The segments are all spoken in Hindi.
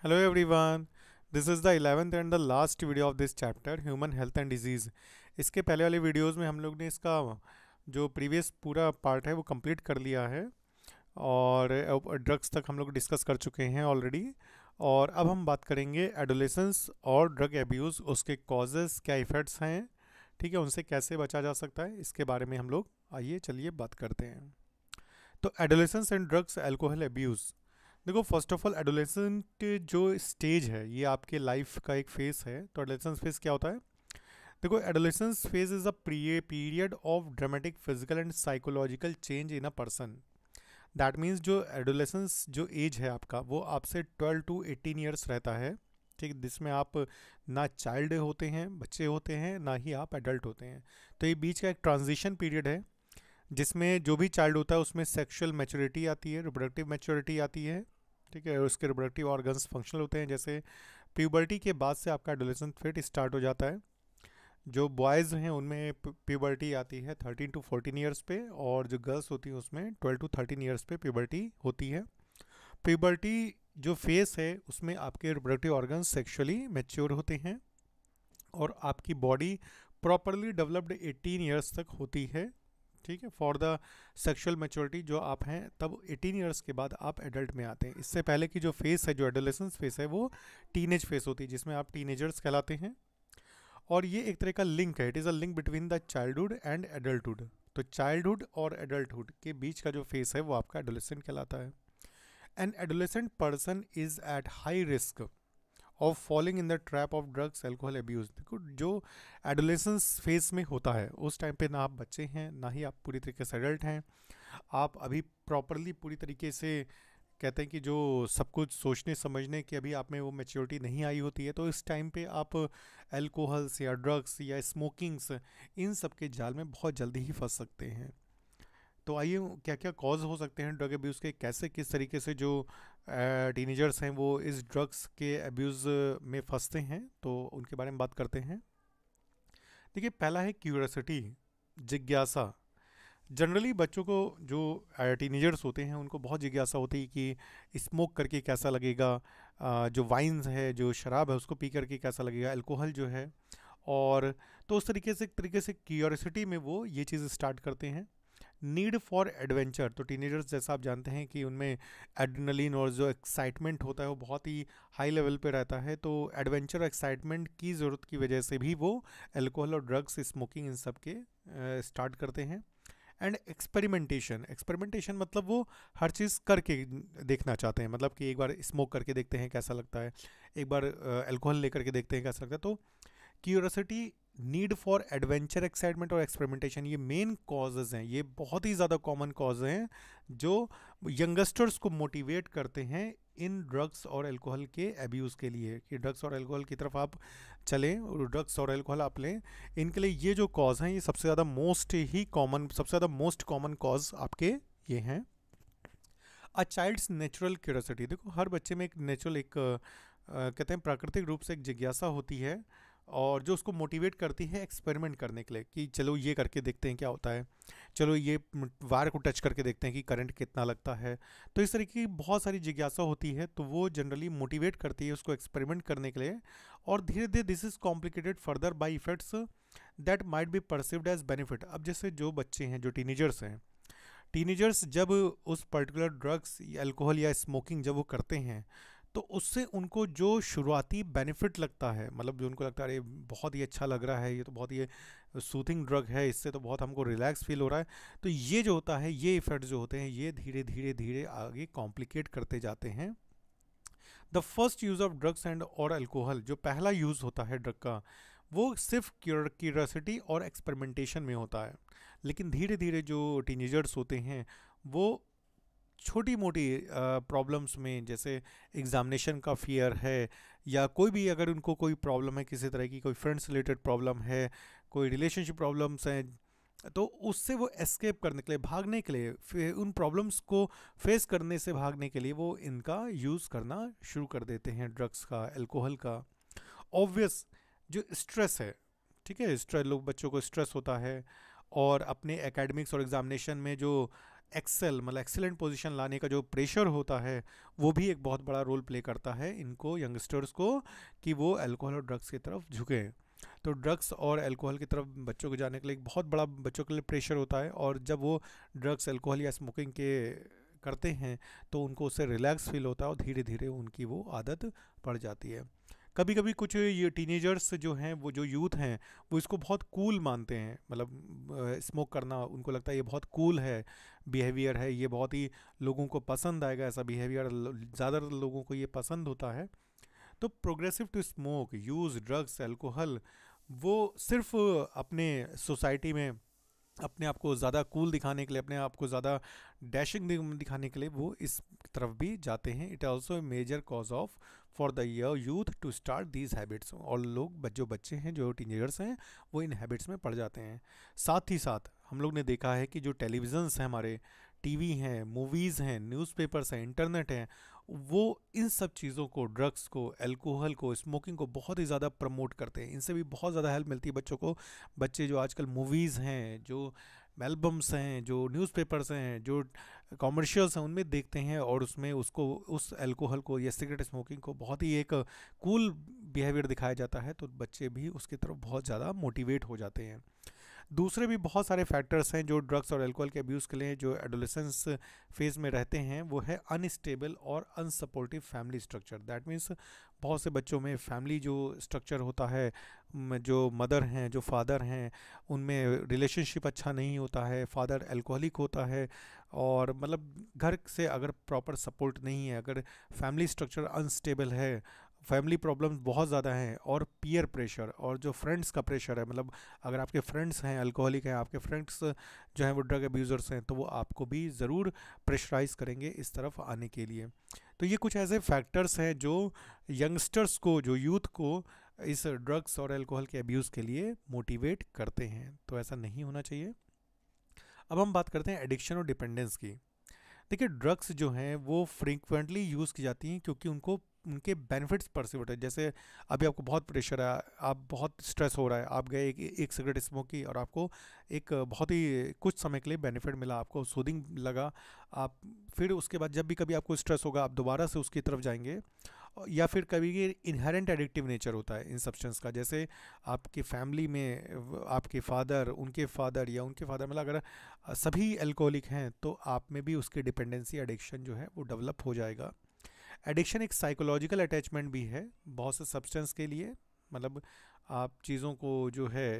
Hello everyone. This is the 11th and the last video of this chapter Human Health and Disease. इसके पहले वाले वीडियोस में हम लोग ने इसका जो प्रीवियस पूरा पार्ट है वो कंप्लीट कर लिया है और ड्रग्स तक हम लोग डिस्कस कर चुके हैं ऑलरेडी। और अब हम बात करेंगे एडोलेसेंस और ड्रग एब्यूज़, उसके कॉजेज़ क्या इफ़ेक्ट्स हैं, ठीक है, उनसे कैसे बचा जा सकता है, इसके बारे में हम लोग आइए चलिए बात करते हैं। तो adolescence and drugs alcohol abuse. देखो, फर्स्ट ऑफ ऑल एडोलेसेंट जो स्टेज है ये आपके लाइफ का एक फेस है। तो एडोलेसेंस फेस क्या होता है? देखो, adolescence phase is a period of dramatic physical and psychological change in a person. That means जो एडोलेसेंस जो एज है आपका वो आपसे 12 टू 18 ईयर्स रहता है, ठीक, जिसमें आप ना चाइल्ड होते हैं, बच्चे होते हैं, ना ही आप एडल्ट होते हैं। तो ये बीच का एक ट्रांजिशन पीरियड है जिसमें जो भी चाइल्ड होता है उसमें सेक्सुअल मैच्योरिटी आती है, रिप्रोडक्टिव मैच्योरिटी आती है, ठीक है, और उसके रिप्रोडक्टिव ऑर्गन्स फंक्शनल होते हैं। जैसे प्यूबर्टी के बाद से आपका एडोलेसेंट फेज स्टार्ट हो जाता है। जो बॉयज़ हैं उनमें प्यूबर्टी आती है 13 टू 14 ईयर्स पे, और जो गर्ल्स होती हैं उसमें 12 टू 13 ईयर्स पे प्यूबर्टी होती है। प्यूबर्टी जो फेस है उसमें आपके रिप्रोडक्टिव ऑर्गन्स सेक्सुअली मैच्योर होते हैं और आपकी बॉडी प्रॉपरली डेवलप्ड 18 ईयर्स तक होती है, ठीक है, फॉर द सेक्सुअल मैच्योरिटी जो आप हैं तब 18 ईयर्स के बाद आप एडल्ट में आते हैं। इससे पहले की जो फेस है, जो एडोलेसेंस फेस है, वो टीनेज फेस होती है जिसमें आप टीनेजर्स कहलाते हैं। और ये एक तरह का लिंक है, it is a link between the childhood and adulthood. तो चाइल्डहुड और एडल्टहुड के बीच का जो फेस है वो आपका एडोलेसेंट कहलाता है। An adolescent person is at high risk of falling in the trap of drugs alcohol abuse. देखो, जो एडोलेसेंस फेज में होता है उस टाइम पे ना आप बच्चे हैं ना ही आप पूरी तरीके से एडल्ट हैं। आप अभी प्रॉपरली पूरी तरीके से कहते हैं कि जो सब कुछ सोचने समझने की अभी आप में वो मैच्योरिटी नहीं आई होती है। तो इस टाइम पे आप अल्कोहल्स या ड्रग्स या स्मोकिंग्स, इन सब के जाल में बहुत जल्दी ही फंस सकते हैं। तो आइए, क्या क्या कॉज हो सकते हैं ड्रग अब्यूज़ के, कैसे किस तरीके से जो टीनेजर्स हैं वो इस ड्रग्स के अब्यूज़ में फंसते हैं, तो उनके बारे में बात करते हैं। देखिए, पहला है क्यूरियोसिटी, जिज्ञासा। जनरली बच्चों को, जो टीनेजर्स होते हैं, उनको बहुत जिज्ञासा होती है कि स्मोक करके कैसा लगेगा, जो वाइन्स है, जो शराब है, उसको पी करके कैसा लगेगा, अल्कोहल जो है। और तो उस तरीके से, एक तरीके से क्यूरियोसिटी में वो ये चीज़ स्टार्ट करते हैं। नीड फॉर एडवेंचर, तो टीनेजर्स जैसा आप जानते हैं कि उनमें एड्रेनलिन और जो एक्साइटमेंट होता है वो बहुत ही हाई लेवल पे रहता है। तो एडवेंचर और एक्साइटमेंट की ज़रूरत की वजह से भी वो अल्कोहल और ड्रग्स, स्मोकिंग, इन सब के स्टार्ट करते हैं। एंड एक्सपेरिमेंटेशन, एक्सपेरिमेंटेशन मतलब वो हर चीज़ करके देखना चाहते हैं, मतलब कि एक बार स्मोक करके देखते हैं कैसा लगता है, एक बार अल्कोहल लेकर के देखते हैं कैसा लगता है। तो curiosity, need for adventure, excitement और एक्सपेरिमेंटेशन, ये मेन कॉजेज़ हैं, ये बहुत ही ज़्यादा कॉमन कॉज हैं जो यंगस्टर्स को मोटिवेट करते हैं इन ड्रग्स और अल्कोहल के अब्यूज़ के लिए, कि ड्रग्स और अल्कोहल की तरफ आप चलें और ड्रग्स और अल्कोहल आप लें। इनके लिए ये जो कॉज हैं ये सबसे ज़्यादा मोस्ट ही कॉमन, सबसे ज़्यादा मोस्ट कॉमन कॉज आपके ये हैं। अ चाइल्ड्स नेचुरल क्यूरियोसिटी, देखो हर बच्चे में एक नेचुरल, एक कहते हैं प्राकृतिक रूप से एक जिज्ञासा होती है और जो उसको मोटिवेट करती है एक्सपेरिमेंट करने के लिए, कि चलो ये करके देखते हैं क्या होता है, चलो ये वायर को टच करके देखते हैं कि करंट कितना लगता है। तो इस तरीके की बहुत सारी जिज्ञासा होती है, तो वो जनरली मोटिवेट करती है उसको एक्सपेरिमेंट करने के लिए। और धीरे धीरे this is complicated further by effects that might be perceived as benefit. अब जैसे जो बच्चे हैं, जो टीनेजर्स हैं, टीनेजर्स जब उस पर्टिकुलर ड्रग्स या अल्कोहल या स्मोकिंग जब वो करते हैं तो उससे उनको जो शुरुआती बेनिफिट लगता है, मतलब जो उनको लगता है अरे बहुत ही अच्छा लग रहा है, ये तो बहुत ही सूथिंग ड्रग है, इससे तो बहुत हमको रिलैक्स फील हो रहा है, तो ये जो होता है, ये इफेक्ट जो होते हैं, ये धीरे धीरे धीरे आगे कॉम्प्लिकेट करते जाते हैं। The first use of drugs and और अल्कोहल, जो पहला यूज़ होता है ड्रग का, वो सिर्फ क्यूरियोसिटी और एक्सपेरिमेंटेशन में होता है। लेकिन धीरे धीरे जो टीनेजर्स होते हैं वो छोटी मोटी प्रॉब्लम्स में, जैसे एग्जामिनेशन का फियर है, या कोई भी अगर उनको कोई प्रॉब्लम है, किसी तरह की कोई फ्रेंड्स रिलेटेड प्रॉब्लम है, कोई रिलेशनशिप प्रॉब्लम्स हैं, तो उससे वो एस्केप करने के लिए, भागने के लिए, फिर उन प्रॉब्लम्स को फेस करने से भागने के लिए वो इनका यूज़ करना शुरू कर देते हैं, ड्रग्स का, अल्कोहल का। ऑब्वियस जो स्ट्रेस है, ठीक है, स्ट्रेस, लोग बच्चों को स्ट्रेस होता है और अपने एकेडमिक्स और एग्जामिनेशन में जो एक्सेल मतलब एक्सीलेंट पोजीशन लाने का जो प्रेशर होता है, वो भी एक बहुत बड़ा रोल प्ले करता है इनको यंगस्टर्स को, कि वो अल्कोहल और ड्रग्स की तरफ झुकें। तो ड्रग्स और अल्कोहल की तरफ बच्चों को जाने के लिए एक बहुत बड़ा बच्चों के लिए प्रेशर होता है, और जब वो ड्रग्स अल्कोहल या स्मोकिंग के करते हैं तो उनको उससे रिलैक्स फील होता है और धीरे धीरे उनकी वो आदत पड़ जाती है। कभी कभी कुछ ये टीनेजर्स जो हैं, वो जो यूथ हैं, वो इसको बहुत कूल मानते हैं, मतलब स्मोक करना उनको लगता है ये बहुत कूल है, बिहेवियर है, ये बहुत ही लोगों को पसंद आएगा, ऐसा बिहेवियर ज़्यादा लोगों को ये पसंद होता है। तो progressive to smoke, use drugs, alcohol, वो सिर्फ अपने सोसाइटी में अपने आप को ज़्यादा कूल दिखाने के लिए, अपने आप को ज़्यादा डैशिंग दिखाने के लिए वो इस तरफ भी जाते हैं। It also a major cause of for the youth to start these habits. और लोग जो बच्चे हैं, जो टीनेजर्स हैं, वो इन हैबिट्स में पड़ जाते हैं। साथ ही साथ हम लोग ने देखा है कि जो टेलीविज़न्स हैं हमारे, टीवी हैं, मूवीज़ हैं, न्यूज़पेपर्स हैं, इंटरनेट हैं, वो इन सब चीज़ों को, ड्रग्स को, अल्कोहल को, स्मोकिंग को बहुत ही ज़्यादा प्रमोट करते हैं। इनसे भी बहुत ज़्यादा हेल्प मिलती है बच्चों को। बच्चे जो आजकल मूवीज़ हैं, जो एल्बम्स हैं, जो न्यूज़पेपर्स हैं, जो कॉमर्शियल्स हैं, उनमें देखते हैं और उसमें उसको, उस अल्कोहल को या सिगरेट स्मोकिंग को बहुत ही एक कूल बिहेवियर दिखाया जाता है, तो बच्चे भी उसकी तरफ बहुत ज़्यादा मोटिवेट हो जाते हैं। दूसरे भी बहुत सारे फैक्टर्स हैं जो ड्रग्स और अल्कोहल के अब्यूज़ के लिए जो एडोलेसेंस फेज़ में रहते हैं, वो है अनस्टेबल और unsupportive family structure. That means बहुत से बच्चों में फैमिली जो स्ट्रक्चर होता है, जो मदर हैं, जो फादर हैं, उनमें रिलेशनशिप अच्छा नहीं होता है, फादर अल्कोहलिक होता है, और मतलब घर से अगर प्रॉपर सपोर्ट नहीं है, अगर फैमिली स्ट्रक्चर अनस्टेबल है, फैमिली प्रॉब्लम्स बहुत ज़्यादा हैं, और पीयर प्रेशर और जो फ्रेंड्स का प्रेशर है, मतलब अगर आपके फ्रेंड्स हैं अल्कोहलिक हैं, आपके फ्रेंड्स जो हैं वो ड्रग अब्यूज़र्स हैं, तो वो आपको भी ज़रूर प्रेशराइज करेंगे इस तरफ आने के लिए। तो ये कुछ ऐसे फैक्टर्स हैं जो यंगस्टर्स को, जो यूथ को इस ड्रग्स और अल्कोहल के अब्यूज़ के लिए मोटिवेट करते हैं। तो ऐसा नहीं होना चाहिए। अब हम बात करते हैं एडिक्शन और डिपेंडेंस की। देखिए, ड्रग्स जो हैं वो फ्रीक्वेंटली यूज़ की जाती हैं क्योंकि उनको उनके बेनिफिट्स परसीव होते हैं। जैसे अभी आपको बहुत प्रेशर है, आप बहुत स्ट्रेस हो रहा है, आप गए एक सिगरेट स्मोक की और आपको एक बहुत ही कुछ समय के लिए बेनिफिट मिला, आपको सूदिंग लगा, आप फिर उसके बाद जब भी कभी आपको स्ट्रेस होगा आप दोबारा से उसकी तरफ जाएंगे। या फिर कभी ये इनहेरेंट एडिक्टिव नेचर होता है इन सब्सटेंस का। जैसे आपकी फैमिली में आपके फादर, उनके फादर या उनके फादर, मतलब अगर सभी अल्कोहलिक हैं तो आप में भी उसकी डिपेंडेंसी, एडिक्शन जो है वो डेवलप हो जाएगा। एडिक्शन एक साइकोलॉजिकल अटैचमेंट भी है बहुत से सब्सटेंस के लिए। मतलब आप चीज़ों को जो है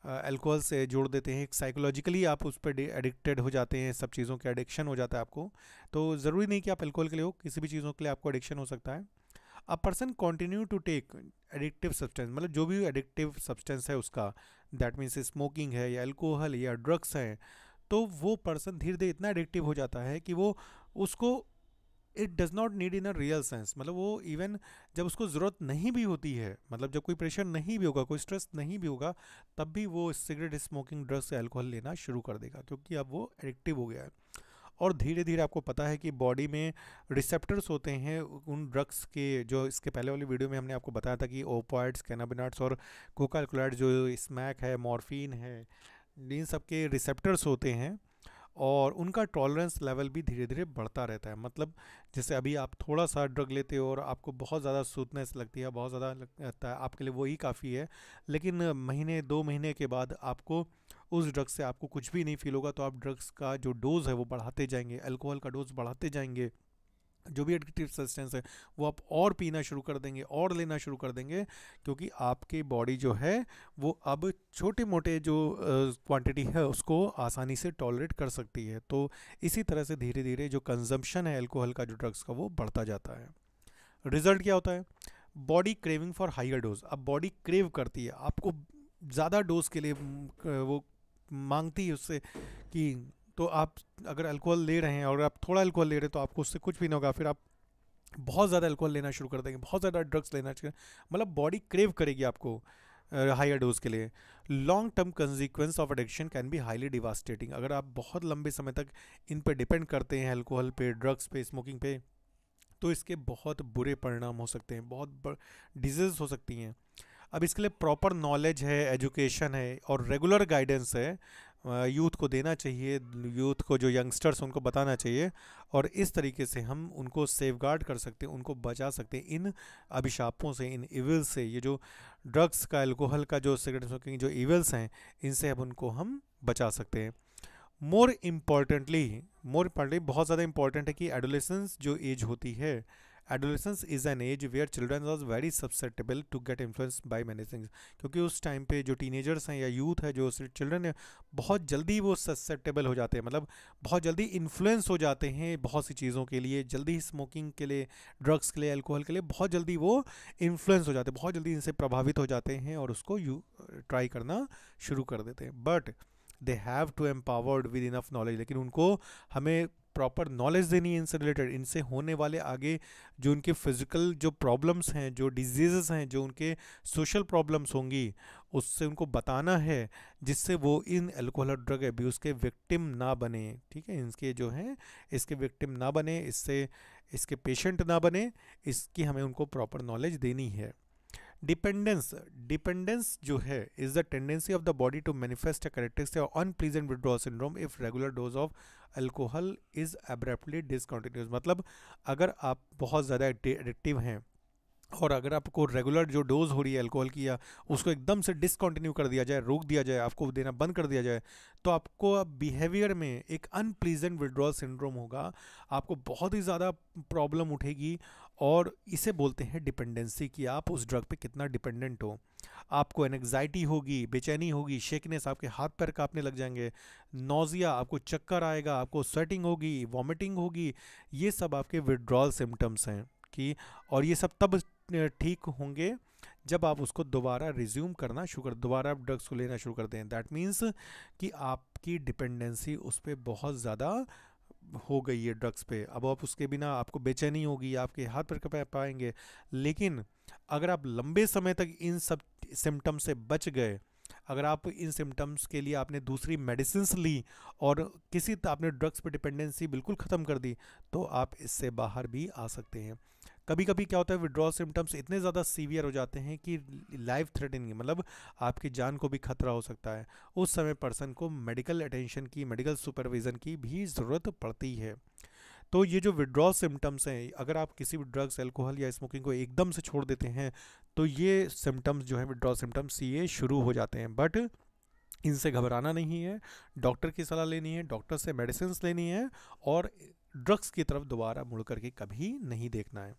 अल्कोहल से जोड़ देते हैं, एक साइकोलॉजिकली आप उस पर एडिक्टेड हो जाते हैं, सब चीज़ों के एडिक्शन हो जाता है आपको। तो ज़रूरी नहीं कि आप अल्कोहल के लिए हो, किसी भी चीज़ों के लिए आपको एडिक्शन हो सकता है। A person continue to take addictive substance, मतलब जो भी एडिक्टिव सब्सटेंस है उसका, दैट मीन्स स्मोकिंग है या अल्कोहल या ड्रग्स है, तो वो पर्सन धीरे धीरे इतना एडिक्टिव हो जाता है कि वो उसको it does not need in a real sense, मतलब वो इवन जब उसको ज़रूरत नहीं भी होती है, मतलब जब कोई प्रेशर नहीं भी होगा, कोई स्ट्रेस नहीं भी होगा, तब भी वो सिगरेट स्मोकिंग, ड्रग्स या अल्कोहल लेना शुरू कर देगा क्योंकि अब वो एडिक्टिव हो गया है। और धीरे धीरे आपको पता है कि बॉडी में रिसेप्टर्स होते हैं उन ड्रग्स के, जो इसके पहले वाली वीडियो में हमने आपको बताया था कि ओपियाइड्स, कैनाबिनॉइड्स और कोका अल्कोलाइड, जो स्मैक है, मॉर्फिन है, इन सब के रिसेप्टर्स होते हैं और उनका टॉलरेंस लेवल भी धीरे धीरे बढ़ता रहता है। मतलब जैसे अभी आप थोड़ा सा ड्रग लेते हो और आपको बहुत ज़्यादा सूदनेस लगती है, बहुत ज़्यादा लगता है, आपके लिए वही काफ़ी है, लेकिन महीने 2 महीने के बाद आपको उस ड्रग से आपको कुछ भी नहीं फील होगा, तो आप ड्रग्स का जो डोज़ है वो बढ़ाते जाएंगे, अल्कोहल का डोज बढ़ाते जाएंगे, जो भी एडिक्टिव सब्सटेंस है वो आप और पीना शुरू कर देंगे और लेना शुरू कर देंगे, क्योंकि आपकी बॉडी जो है वो अब छोटे मोटे जो क्वांटिटी है उसको आसानी से टॉलरेट कर सकती है। तो इसी तरह से धीरे धीरे जो कंजम्पशन है अल्कोहल का, जो ड्रग्स का, वो बढ़ता जाता है। रिजल्ट क्या होता है? Body craving for higher dose. अब बॉडी क्रेव करती है, आपको ज़्यादा डोज के लिए वो मांगती है उससे कि, तो आप अगर अल्कोहल ले रहे हैं और आप थोड़ा अल्कोहल ले रहे हैं तो आपको उससे कुछ भी नहीं होगा, फिर आप बहुत ज़्यादा अल्कोहल लेना शुरू कर देंगे, बहुत ज़्यादा ड्रग्स लेना चाहिए, मतलब बॉडी क्रेव करेगी आपको हायर डोज के लिए। Long term consequence of addiction can be highly devastating. अगर आप बहुत लंबे समय तक इन पे डिपेंड करते हैं, अल्कोहल पे, ड्रग्स पे, स्मोकिंग पे, तो इसके बहुत बुरे परिणाम हो सकते हैं, बहुत डिजीज़ हो सकती हैं। अब इसके लिए प्रॉपर नॉलेज है, एजुकेशन है और रेगुलर गाइडेंस है, यूथ को देना चाहिए, यूथ को जो यंगस्टर्स उनको बताना चाहिए, और इस तरीके से हम उनको सेफगार्ड कर सकते हैं, उनको बचा सकते हैं इन अभिशापों से, इन इविल्स से। ये जो ड्रग्स का, अल्कोहल का, जो सिगरेट स्मोकिंग जो इविल्स हैं, इनसे अब उनको हम बचा सकते हैं। मोर इम्पॉर्टेंटली बहुत ज़्यादा इंपॉर्टेंट है कि एडोलेसेंस जो एज होती है, adolescence is an age where children are very susceptible to get influence by many things. क्योंकि उस टाइम पे जो टीनेजर्स हैं या यूथ है, जो चिल्ड्रन है, बहुत जल्दी वो सब्सेप्टेबल हो जाते हैं, मतलब बहुत जल्दी इन्फ्लुएंस हो जाते हैं बहुत सी चीज़ों के लिए, जल्दी स्मोकिंग के लिए, ड्रग्स के लिए, अल्कोहल के लिए बहुत जल्दी वो इन्फ्लुएंस हो जाते हैं, बहुत जल्दी इनसे प्रभावित हो जाते हैं और उसको ट्राई करना शुरू कर देते हैं। But they have to empowered with enough knowledge, लेकिन उनको हमें प्रॉपर नॉलेज देनी है इनसे रिलेटेड, इनसे होने वाले आगे जो उनके फिजिकल जो प्रॉब्लम्स हैं, जो डिजीज़ हैं, जो उनके सोशल प्रॉब्लम्स होंगी, उससे उनको बताना है, जिससे वो इन अल्कोहल और ड्रग अब्यूज़ के विक्टिम ना बने। ठीक है, इनके जो हैं इसके विक्टिम ना बने, इससे इसके पेशेंट ना बने, इसकी हमें उनको प्रॉपर नॉलेज देनी है। डिपेंडेंस जो है is the tendency of the body to manifest a characteristic of unpleasant withdrawal syndrome if regular dose of alcohol is abruptly discontinues. मतलब अगर आप बहुत ज़्यादा एडिक्टिव हैं और अगर आपको रेगुलर जो डोज हो रही है अल्कोहल की, या उसको एकदम से डिसकंटिन्यू कर दिया जाए, रोक दिया जाए, आपको देना बंद कर दिया जाए, तो आपको अब बिहेवियर में एक अनप्लीजेंट विड्रॉल सिंड्रोम होगा, आपको बहुत ही ज़्यादा प्रॉब्लम उठेगी। और इसे बोलते हैं डिपेंडेंसी, कि आप उस ड्रग पे कितना डिपेंडेंट हो। आपको एनग्जाइटी होगी, बेचैनी होगी, शेकनेस, आपके हाथ पैर कांपने लग जाएंगे, नौजिया, आपको चक्कर आएगा, आपको स्वेटिंग होगी, वॉमिटिंग होगी। ये सब आपके विड्रॉल सिम्टम्स हैं कि, और ये सब तब ठीक होंगे जब आप उसको दोबारा रिज्यूम करना शुरू कर, दोबारा आप ड्रग्स को लेना शुरू कर दें। दैट मीन्स कि आपकी डिपेंडेंसी उस पर बहुत ज़्यादा हो गई है ड्रग्स पे। अब आप उसके बिना, आपको बेचैनी होगी, आपके हाथ पैर कँप पाएंगे। लेकिन अगर आप लंबे समय तक इन सब सिम्टम्स से बच गए, अगर आप इन सिम्टम्स के लिए आपने दूसरी मेडिसिन्स ली और आपने ड्रग्स पे डिपेंडेंसी बिल्कुल ख़त्म कर दी, तो आप इससे बाहर भी आ सकते हैं। कभी कभी क्या होता है, विड्रॉल सिम्टम्स इतने ज़्यादा सीवियर हो जाते हैं कि लाइफ थ्रेटनिंग, मतलब आपकी जान को भी खतरा हो सकता है। उस समय पर्सन को मेडिकल अटेंशन की, मेडिकल सुपरविज़न की भी ज़रूरत पड़ती है। तो ये जो विड्रॉल सिम्टम्स हैं, अगर आप किसी भी ड्रग्स, अल्कोहल या स्मोकिंग को एकदम से छोड़ देते हैं, तो ये सिम्टम्स जो हैं, विड्रॉल सिम्टम्स, ये शुरू हो जाते हैं। बट इनसे घबराना नहीं है, डॉक्टर की सलाह लेनी है, डॉक्टर से मेडिसिन लेनी है, और ड्रग्स की तरफ दोबारा मुड़ करके कभी नहीं देखना है।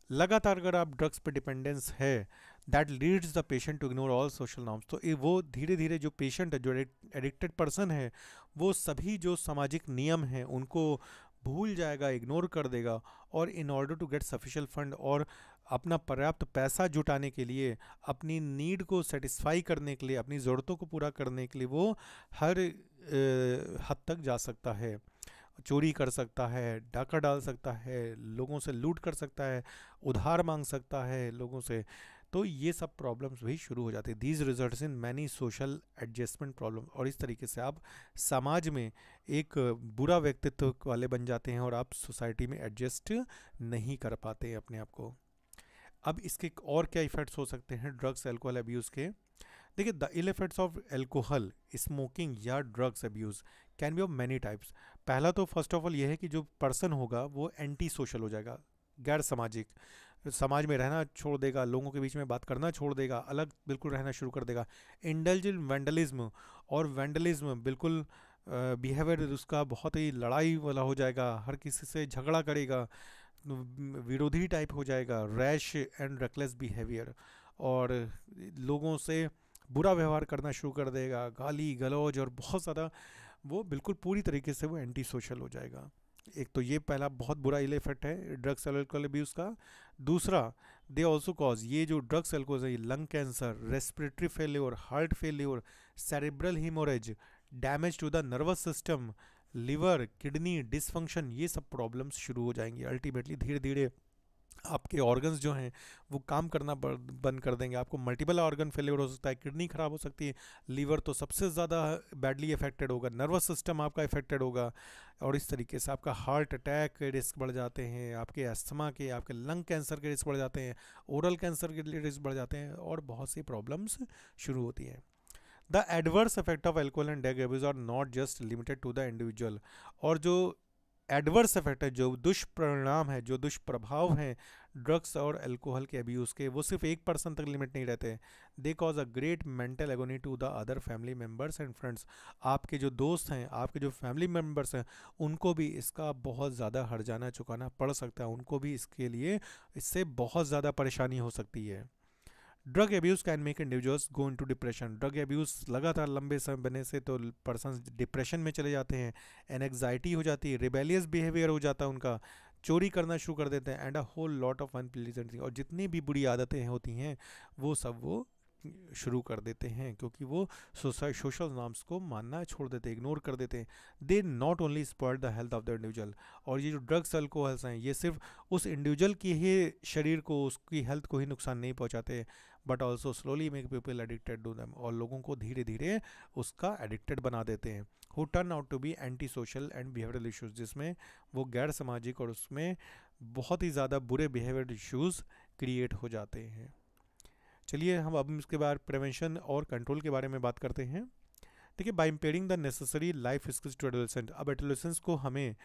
लगातार अगर आप ड्रग्स पे डिपेंडेंस है, that leads the patient to ignore all social norms. तो वो धीरे धीरे जो पेशेंट है, जो एडिक्टेड पर्सन है, वो सभी जो सामाजिक नियम हैं उनको भूल जाएगा, इग्नोर कर देगा, और in order to get sufficient fund, और अपना पर्याप्त पैसा जुटाने के लिए, अपनी नीड को सेटिस्फाई करने के लिए, अपनी ज़रूरतों को पूरा करने के लिए वो हर हद तक जा सकता है। चोरी कर सकता है, डाका डाल सकता है, लोगों से लूट कर सकता है, उधार मांग सकता है लोगों से। तो ये सब प्रॉब्लम्स भी शुरू हो जाती है। These results in many social adjustment problem, और इस तरीके से आप समाज में एक बुरा व्यक्तित्व वाले बन जाते हैं और आप सोसाइटी में एडजस्ट नहीं कर पाते अपने आप को। अब इसके और क्या इफ़ेक्ट्स हो सकते हैं ड्रग्स एल्कोहल अब्यूज़ के? देखिए, the ill effects of alcohol, smoking या drugs abuse can be of many types. पहला तो फर्स्ट ऑफ ऑल ये है कि जो पर्सन होगा वो एंटी सोशल हो जाएगा, गैर सामाजिक, समाज में रहना छोड़ देगा, लोगों के बीच में बात करना छोड़ देगा, अलग बिल्कुल रहना शुरू कर देगा। इंडल्ज इन वैंडलिज्म, और वैंडलिज्म बिल्कुल बिहेवियर उसका बहुत ही लड़ाई वाला हो जाएगा, हर किसी से झगड़ा करेगा, विरोधी टाइप हो जाएगा, रैश एंड रेकलेस बिहेवियर, और लोगों से बुरा व्यवहार करना शुरू कर देगा, गाली गलौज, और बहुत ज़्यादा वो बिल्कुल पूरी तरीके से वो एंटी सोशल हो जाएगा। एक तो ये पहला बहुत बुरा इल इफेक्ट है ड्रग्स एल्कोहल अब्यूज़ का। दूसरा, दे ऑल्सो कॉज, ये जो ड्रग्स एल्कोहल है, lung cancer, respiratory failure, heart failure, cerebral haemorrhage, damage to the nervous system, liver, kidney dysfunction, ये सब प्रॉब्लम्स शुरू हो जाएंगी। अल्टीमेटली धीरे धीरे आपके ऑर्गन्स जो हैं वो काम करना बंद कर देंगे, आपको मल्टीपल ऑर्गन फेलियर हो सकता है, किडनी खराब हो सकती है, लीवर तो सबसे ज़्यादा बैडली अफेक्टेड होगा, नर्वस सिस्टम आपका अफेक्टेड होगा, और इस तरीके से आपका हार्ट अटैक के रिस्क बढ़ जाते हैं, आपके अस्थमा के, आपके लंग कैंसर के रिस्क बढ़ जाते हैं, ओरल कैंसर के रिस्क बढ़ जाते हैं, और बहुत सी प्रॉब्लम्स शुरू होती हैं। The adverse effect of alcohol and drug abuse are not just limited to the individual. और जो एडवर्स इफेक्ट है, जो दुष्परिणाम है, जो दुष्प्रभाव हैं ड्रग्स और अल्कोहल के अब्यूज़ के, वो सिर्फ एक पर्सन तक लिमिट नहीं रहते। They cause a great mental agony to the other family members and friends. आपके जो दोस्त हैं, आपके जो फैमिली मेम्बर्स हैं, उनको भी इसका बहुत ज़्यादा हर्जाना चुकाना पड़ सकता है, उनको भी इसके लिए इससे बहुत ज़्यादा परेशानी हो सकती है। Drug abuse can make individuals go into depression. Drug abuse लगातार लंबे समय बनने से तो पर्सन डिप्रेशन में चले जाते हैं, एनएग्जाइटी हो जाती है, रिबेलियस बिहेवियर हो जाता है उनका, चोरी करना शुरू कर देते हैं, and a whole lot of unpleasant thing. और जितनी भी बुरी आदतें होती हैं वो सब वो शुरू कर देते हैं, क्योंकि वो सोशल नॉर्म्स को मानना छोड़ देते हैं, इग्नोर कर देते हैं। They not only spoil the health of the individual. और ये जो ड्रग्स अल्कोहल्स हैं, ये सिर्फ उस इंडिविजुअल की ही शरीर को, उसकी हेल्थ को ही नुकसान नहीं पहुंचाते, but also slowly make people addicted to them. और लोगों को धीरे धीरे उसका एडिक्टेड बना देते हैं। Who turn out to be anti social and behavioural issues, जिसमें वो गैर सामाजिक और उसमें बहुत ही ज़्यादा बुरे बिहेवियर इशूज़ क्रिएट हो जाते हैं। चलिए हम अब इसके बाद प्रिवेंशन और कंट्रोल के बारे में बात करते हैं। देखिए, by impairing the necessary life skills to adolescent. अब एडोलेसेंट्स को हमें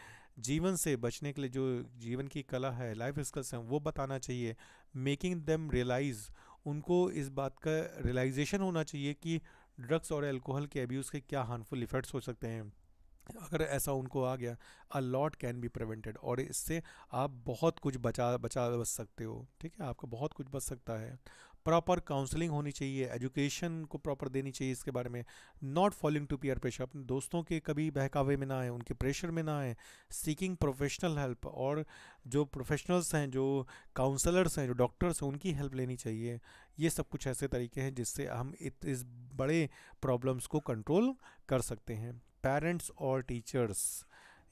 जीवन से बचने के लिए जो जीवन की कला है, लाइफ स्किल्स हैं, वो बताना चाहिए। मेकिंग देम रियलाइज, उनको इस बात का रियलाइजेशन होना चाहिए कि ड्रग्स और अल्कोहल के अब्यूज़ के क्या हार्मफुल इफ़ेक्ट्स हो सकते हैं। अगर ऐसा उनको आ गया, a lot can be prevented, और इससे आप बहुत कुछ बच सकते हो। ठीक है, आपका बहुत कुछ बच सकता है। प्रॉपर काउंसलिंग होनी चाहिए, एजुकेशन को प्रॉपर देनी चाहिए इसके बारे में। Not following to peer pressure, अपने दोस्तों के कभी बहकावे में ना आए, उनके प्रेशर में ना आए। सीकिंग प्रोफेशनल हेल्प, और जो प्रोफेशनल्स हैं, जो काउंसलर्स हैं, जो डॉक्टर्स हैं, उनकी हेल्प लेनी चाहिए। ये सब कुछ ऐसे तरीके हैं जिससे हम इस बड़े प्रॉब्लम्स को कंट्रोल कर सकते हैं। पेरेंट्स और टीचर्स,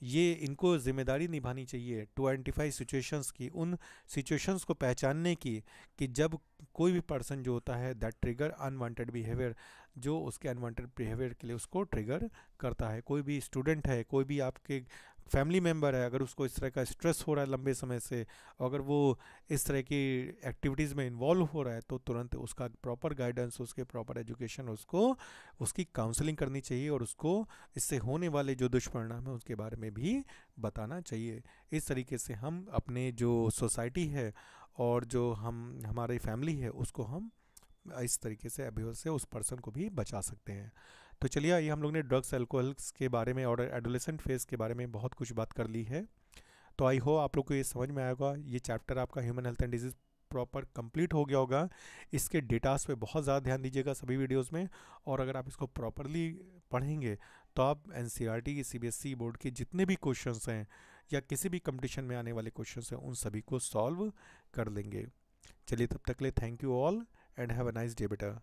ये इनको जिम्मेदारी निभानी चाहिए टू आइडेंटिफाई सिचुएशंस की, उन सिचुएशंस को पहचानने की कि जब कोई भी पर्सन जो होता है दैट ट्रिगर अनवांटेड बिहेवियर, जो उसके अनवांटेड बिहेवियर के लिए उसको ट्रिगर करता है। कोई भी स्टूडेंट है, कोई भी आपके फैमिली मेम्बर है, अगर उसको इस तरह का स्ट्रेस हो रहा है लंबे समय से, अगर वो इस तरह की एक्टिविटीज़ में इन्वॉल्व हो रहा है, तो तुरंत उसका प्रॉपर गाइडेंस, उसके प्रॉपर एजुकेशन, उसको उसकी काउंसलिंग करनी चाहिए, और उसको इससे होने वाले जो दुष्परिणाम है उसके बारे में भी बताना चाहिए। इस तरीके से हम अपने जो सोसाइटी है और जो हमारी फैमिली है, उसको हम इस तरीके से अभी से उस पर्सन को भी बचा सकते हैं। तो चलिए, ये हम लोग ने ड्रग्स अल्कोहल्स के बारे में और एडोलेसेंट फेज के बारे में बहुत कुछ बात कर ली है। तो आई होप आप लोग को ये समझ में आएगा। ये चैप्टर आपका human health and disease proper complete हो गया होगा। इसके डेटास पे बहुत ज़्यादा ध्यान दीजिएगा सभी वीडियोस में, और अगर आप इसको प्रॉपरली पढ़ेंगे तो आप एनसीईआरटी की, सीबीएसई बोर्ड के जितने भी क्वेश्चंस हैं या किसी भी कंपटीशन में आने वाले क्वेश्चंस हैं, उन सभी को सॉल्व कर लेंगे। चलिए, तब तक के लिए thank you all and have a nice day बेटा।